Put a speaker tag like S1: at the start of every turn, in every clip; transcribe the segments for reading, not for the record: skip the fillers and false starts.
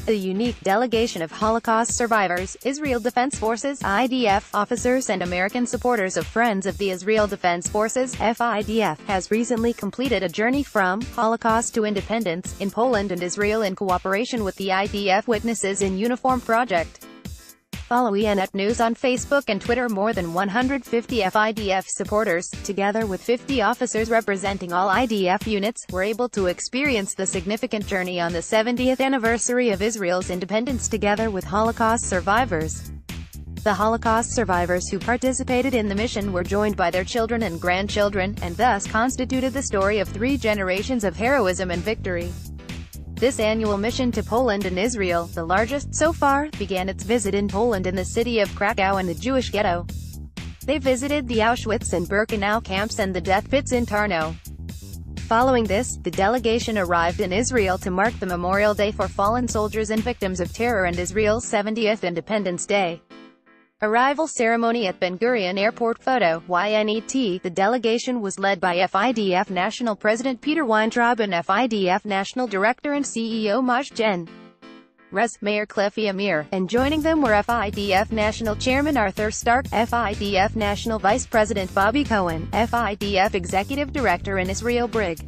S1: A unique delegation of Holocaust survivors, Israel Defense Forces (IDF) officers and American supporters of Friends of the Israel Defense Forces (FIDF) has recently completed a journey from Holocaust to independence in Poland and Israel in cooperation with the IDF Witnesses in Uniform project. Follow ENet News on Facebook and Twitter. More than 150 FIDF supporters, together with 50 officers representing all IDF units, were able to experience the significant journey on the 70th anniversary of Israel's independence together with Holocaust survivors. The Holocaust survivors who participated in the mission were joined by their children and grandchildren, and thus constituted the story of 3 generations of heroism and victory. This annual mission to Poland and Israel, the largest so far, began its visit in Poland in the city of Krakow and the Jewish ghetto. They visited the Auschwitz and Birkenau camps and the death pits in Tarnow. Following this, the delegation arrived in Israel to mark the Memorial Day for fallen soldiers and victims of terror and Israel's 70th Independence Day. Arrival ceremony at Ben Gurion Airport. Photo, YNET. The delegation was led by FIDF National President Peter Weintraub and FIDF National Director and CEO Maj Gen. Res. Mayor Cliffy Amir, and joining them were FIDF National Chairman Arthur Stark, FIDF National Vice President Bobby Cohen, FIDF Executive Director in Israel Brig.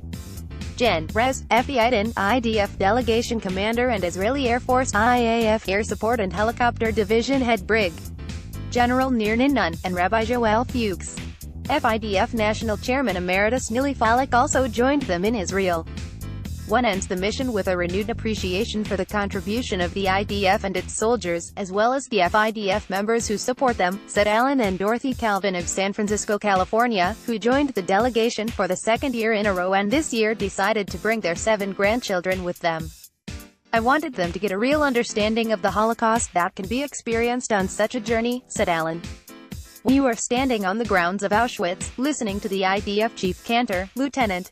S1: Gen. Res. Effie Iden, IDF Delegation Commander and Israeli Air Force IAF Air Support and Helicopter Division Head Brig. General Nir Ninun, and Rabbi Joel Fuchs. FIDF National Chairman Emeritus Nili Falek also joined them in Israel. One ends the mission with a renewed appreciation for the contribution of the IDF and its soldiers, as well as the FIDF members who support them, said Alan and Dorothy Calvin of San Francisco, California, who joined the delegation for the 2nd year in a row and this year decided to bring their 7 grandchildren with them. I wanted them to get a real understanding of the Holocaust that can be experienced on such a journey, said Allen. We were standing on the grounds of Auschwitz, listening to the IDF Chief Cantor, Lieutenant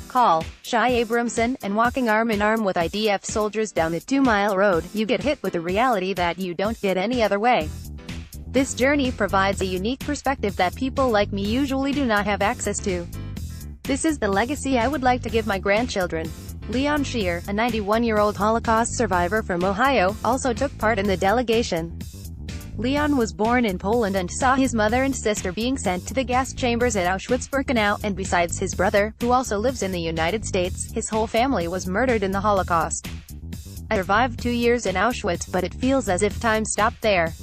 S1: Col. Shai Abramson, and walking arm in arm with IDF soldiers down the 2-mile road, you get hit with the reality that you don't get any other way. This journey provides a unique perspective that people like me usually do not have access to. This is the legacy I would like to give my grandchildren. Leon Shear, a 91-year-old Holocaust survivor from Ohio, also took part in the delegation. Leon was born in Poland and saw his mother and sister being sent to the gas chambers at Auschwitz-Birkenau, and besides his brother, who also lives in the United States, his whole family was murdered in the Holocaust. I survived 2 years in Auschwitz, but it feels as if time stopped there.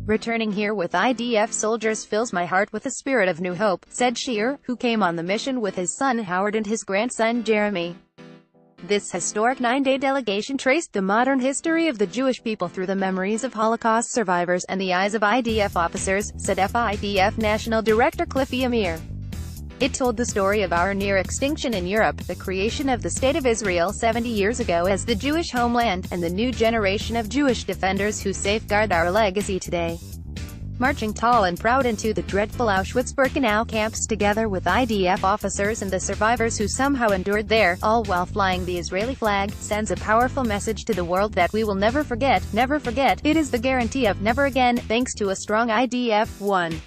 S1: Returning here with IDF soldiers fills my heart with a spirit of new hope, said Shear, who came on the mission with his son Howard and his grandson Jeremy. This historic 9-day delegation traced the modern history of the Jewish people through the memories of Holocaust survivors and the eyes of IDF officers, said FIDF National Director Cliffy Amir. It told the story of our near extinction in Europe, the creation of the State of Israel 70 years ago as the Jewish homeland, and the new generation of Jewish defenders who safeguard our legacy today. Marching tall and proud into the dreadful Auschwitz-Birkenau camps together with IDF officers and the survivors who somehow endured there, all while flying the Israeli flag, sends a powerful message to the world that we will never forget, never forget. It is the guarantee of never again, thanks to a strong IDF. One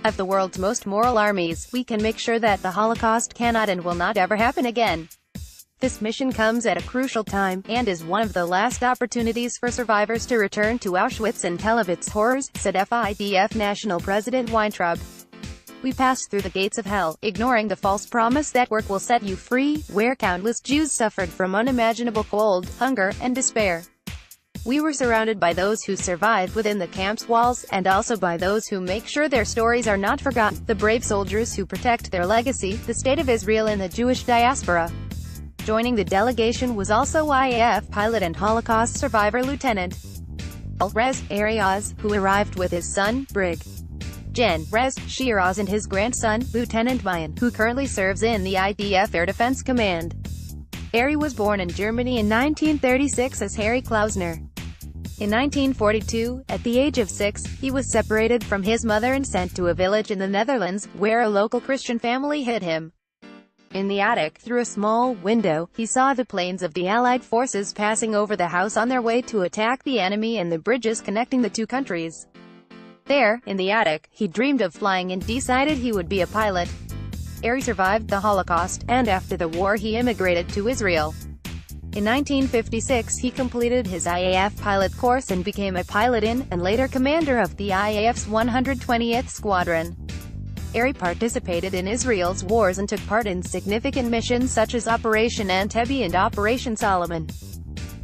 S1: of the world's most moral armies, we can make sure that the Holocaust cannot and will not ever happen again. This mission comes at a crucial time, and is one of the last opportunities for survivors to return to Auschwitz and tell of its horrors, said FIDF National President Weintraub. We passed through the gates of hell, ignoring the false promise that work will set you free, where countless Jews suffered from unimaginable cold, hunger, and despair. We were surrounded by those who survived within the camp's walls, and also by those who make sure their stories are not forgotten, the brave soldiers who protect their legacy, the State of Israel and the Jewish diaspora. Joining the delegation was also IAF pilot and Holocaust survivor Lieutenant Col. Res. Ariaz, who arrived with his son, Brig. Gen. Res. Shiraz and his grandson, Lieutenant Mayan, who currently serves in the IDF Air Defense Command. Ari was born in Germany in 1936 as Harry Klausner. In 1942, at the age of 6, he was separated from his mother and sent to a village in the Netherlands, where a local Christian family hid him. In the attic, through a small window, he saw the planes of the Allied forces passing over the house on their way to attack the enemy and the bridges connecting the 2 countries. There, in the attic, he dreamed of flying and decided he would be a pilot. Ari survived the Holocaust, and after the war he immigrated to Israel. In 1956 he completed his IAF pilot course and became a pilot in, and later commander of the IAF's 120th Squadron. He participated in Israel's wars and took part in significant missions such as Operation Entebbe and Operation Solomon.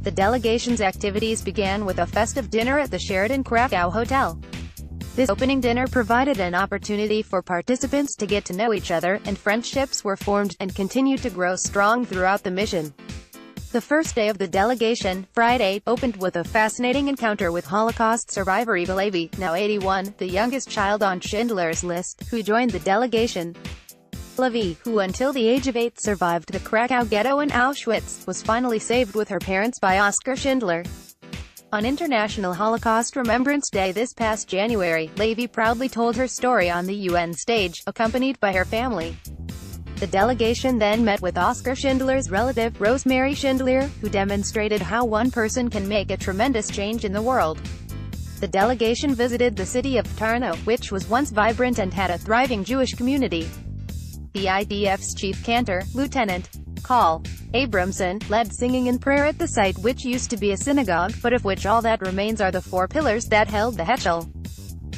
S1: The delegation's activities began with a festive dinner at the Sheraton Krakow Hotel. This opening dinner provided an opportunity for participants to get to know each other, and friendships were formed, and continued to grow strong throughout the mission. The first day of the delegation, Friday, opened with a fascinating encounter with Holocaust survivor Eva Levy, now 81, the youngest child on Schindler's List, who joined the delegation. Levy, who until the age of 8 survived the Krakow ghetto and Auschwitz, was finally saved with her parents by Oskar Schindler. On International Holocaust Remembrance Day this past January, Levy proudly told her story on the UN stage, accompanied by her family. The delegation then met with Oskar Schindler's relative, Rosemary Schindler, who demonstrated how one person can make a tremendous change in the world. The delegation visited the city of Tarnow, which was once vibrant and had a thriving Jewish community. The IDF's chief cantor, Lieutenant Col. Abramson, led singing and prayer at the site, which used to be a synagogue, but of which all that remains are the 4 pillars that held the Heschel.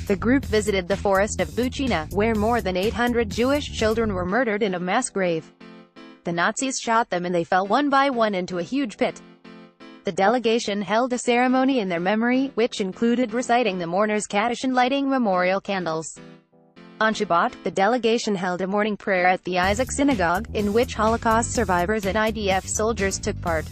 S1: The group visited the forest of Buchina, where more than 800 Jewish children were murdered in a mass grave. The Nazis shot them and they fell one by one into a huge pit. The delegation held a ceremony in their memory, which included reciting the mourners' Kaddish and lighting memorial candles. On Shabbat, the delegation held a morning prayer at the Isaac Synagogue, in which Holocaust survivors and IDF soldiers took part.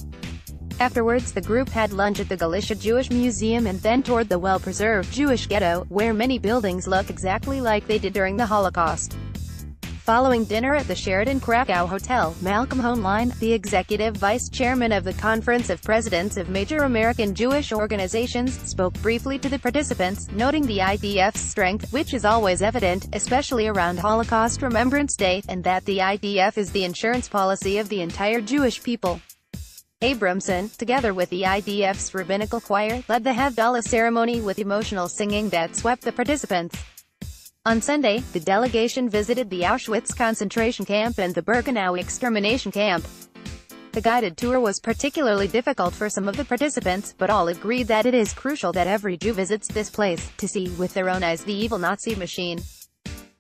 S1: Afterwards, the group had lunch at the Galicia Jewish Museum and then toured the well-preserved Jewish ghetto, where many buildings look exactly like they did during the Holocaust. Following dinner at the Sheraton Krakow Hotel, Malcolm Hoenlein, the executive vice chairman of the Conference of Presidents of Major American Jewish Organizations, spoke briefly to the participants, noting the IDF's strength, which is always evident, especially around Holocaust Remembrance Day, and that the IDF is the insurance policy of the entire Jewish people. Abramson, together with the IDF's rabbinical choir, led the Havdalah ceremony with emotional singing that swept the participants. On Sunday, the delegation visited the Auschwitz concentration camp and the Birkenau extermination camp. The guided tour was particularly difficult for some of the participants, but all agreed that it is crucial that every Jew visits this place, to see with their own eyes the evil Nazi machine.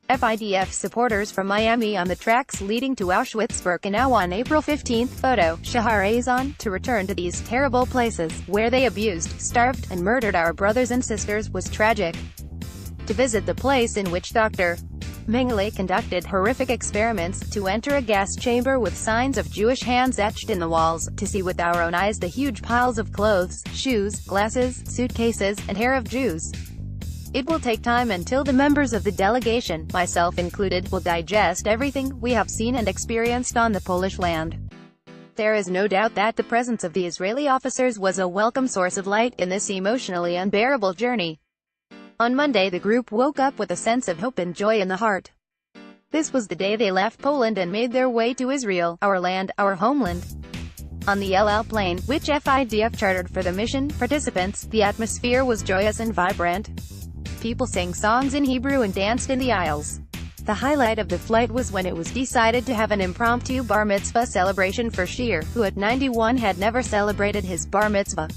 S1: FIDF supporters from Miami on the tracks leading to Auschwitz-Birkenau on April 15. Photo, Shahar-Azon, to return to these terrible places, where they abused, starved, and murdered our brothers and sisters, was tragic. To visit the place in which Dr. Mengele conducted horrific experiments, to enter a gas chamber with signs of Jewish hands etched in the walls, to see with our own eyes the huge piles of clothes, shoes, glasses, suitcases, and hair of Jews. It will take time until the members of the delegation, myself included, will digest everything we have seen and experienced on the Polish land. There is no doubt that the presence of the Israeli officers was a welcome source of light in this emotionally unbearable journey. On Monday the group woke up with a sense of hope and joy in the heart. This was the day they left Poland and made their way to Israel, our land, our homeland. On the El Al plane, which FIDF chartered for the mission, participants, the atmosphere was joyous and vibrant. People sang songs in Hebrew and danced in the aisles. The highlight of the flight was when it was decided to have an impromptu bar mitzvah celebration for Shir, who at 91 had never celebrated his bar mitzvah.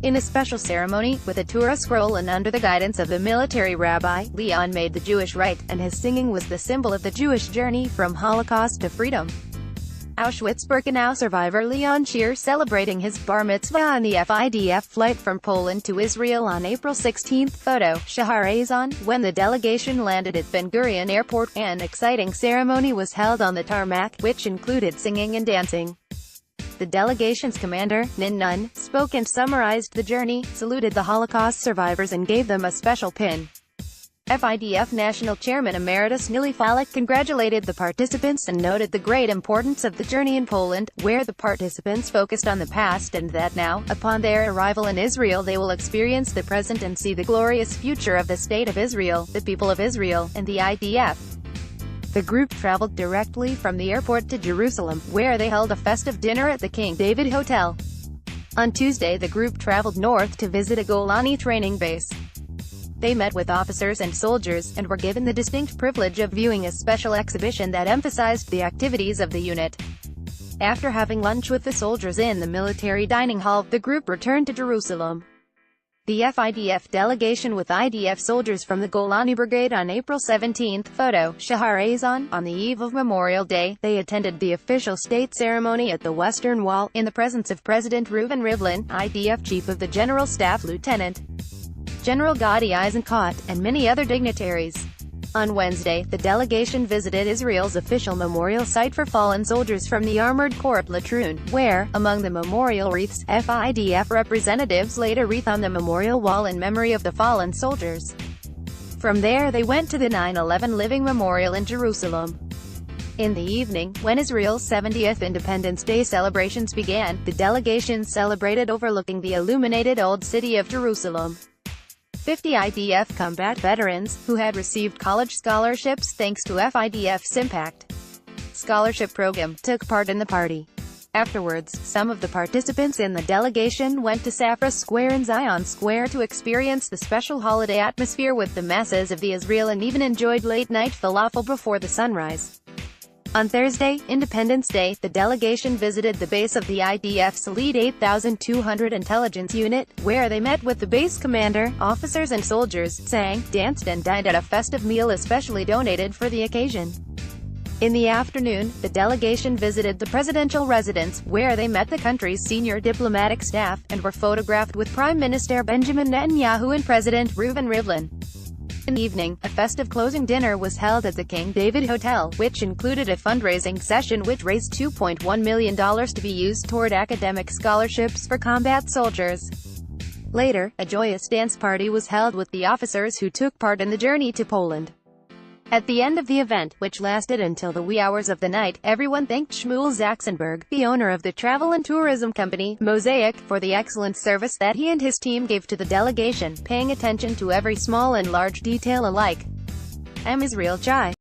S1: In a special ceremony, with a Torah scroll and under the guidance of the military rabbi, Leon made the Jewish rite, and his singing was the symbol of the Jewish journey from Holocaust to freedom. Auschwitz-Birkenau survivor Leon Shir celebrating his bar mitzvah on the FIDF flight from Poland to Israel on April 16. Photo, Shahar-Azon, when the delegation landed at Ben Gurion Airport, an exciting ceremony was held on the tarmac, which included singing and dancing. The delegation's commander, Nin Nun, spoke and summarized the journey, saluted the Holocaust survivors and gave them a special pin. FIDF National Chairman Emeritus Nili Falek congratulated the participants and noted the great importance of the journey in Poland, where the participants focused on the past and that now, upon their arrival in Israel, they will experience the present and see the glorious future of the State of Israel, the people of Israel, and the IDF. The group traveled directly from the airport to Jerusalem, where they held a festive dinner at the King David Hotel. On Tuesday the group traveled north to visit a Golani training base. They met with officers and soldiers, and were given the distinct privilege of viewing a special exhibition that emphasized the activities of the unit. After having lunch with the soldiers in the military dining hall, the group returned to Jerusalem. The FIDF delegation with IDF soldiers from the Golani Brigade on April 17. Photo, Shahrazad. On the eve of Memorial Day, they attended the official state ceremony at the Western Wall, in the presence of President Reuven Rivlin, IDF Chief of the General Staff Lieutenant General Gadi Eisenkot, and many other dignitaries. On Wednesday, the delegation visited Israel's official memorial site for fallen soldiers from the Armored Corps Latrun, where, among the memorial wreaths, FIDF representatives laid a wreath on the memorial wall in memory of the fallen soldiers. From there they went to the 9/11 Living Memorial in Jerusalem. In the evening, when Israel's 70th Independence Day celebrations began, the delegation celebrated overlooking the illuminated Old City of Jerusalem. 50 IDF combat veterans, who had received college scholarships thanks to FIDF's Impact Scholarship program, took part in the party. Afterwards, some of the participants in the delegation went to Safra Square and Zion Square to experience the special holiday atmosphere with the masses of the Israel and even enjoyed late-night falafel before the sunrise. On Thursday, Independence Day, the delegation visited the base of the IDF's Elite 8200 Intelligence Unit, where they met with the base commander, officers and soldiers, sang, danced and dined at a festive meal especially donated for the occasion. In the afternoon, the delegation visited the presidential residence, where they met the country's senior diplomatic staff, and were photographed with Prime Minister Benjamin Netanyahu and President Reuven Rivlin. In the evening, a festive closing dinner was held at the King David Hotel, which included a fundraising session which raised $2.1 million to be used toward academic scholarships for combat soldiers. Later, a joyous dance party was held with the officers who took part in the journey to Poland. At the end of the event, which lasted until the wee hours of the night, everyone thanked Shmuel Zaxenberg, the owner of the travel and tourism company, Mosaic, for the excellent service that he and his team gave to the delegation, paying attention to every small and large detail alike. I'm Israel Chai.